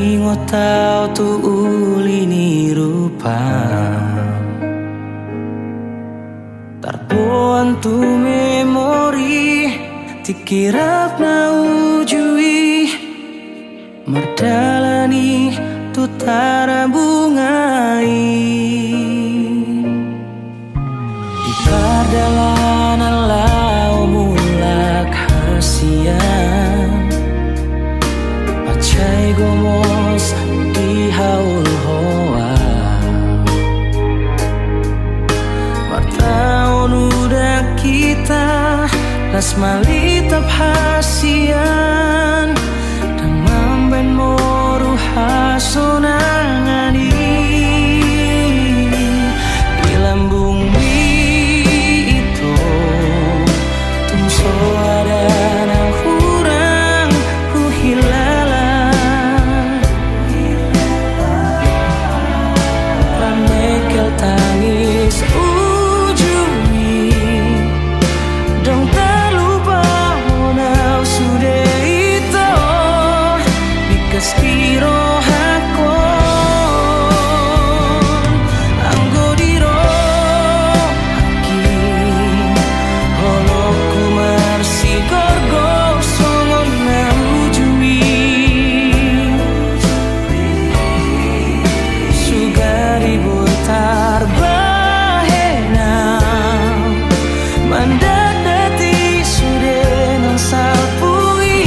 ingo tau tu ulini rupa tarpoan tu memori tikirap na ujui mardalani tu tara bungai di pardalanan lau mulak hasian pacai gomos di haul hoa martaon udah kita las malitap hasian dan mamben moru hasonangani di lambung itu tumso ada na hurang ku hilala ramekel tangis ujui dong terlupa honau sudah itu bikas kiro hakon anggo diro haki holoku marsi gorgo songon na ujui sugari butar bahenau mandadati sudah nang salpui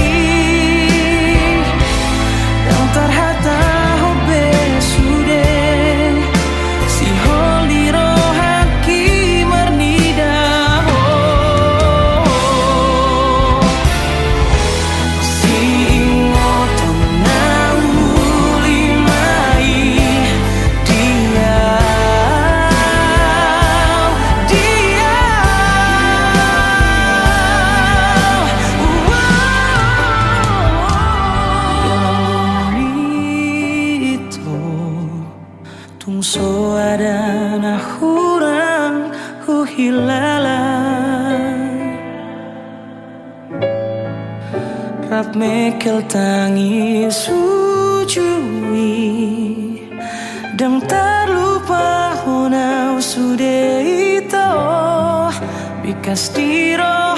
yang terhata hobe sudah si holi rohaki mernida si ingotong nauli mai tungso ada na hurang hu hilala rap mekel tangis ujui dan terlupa honau sudah itu bikas diro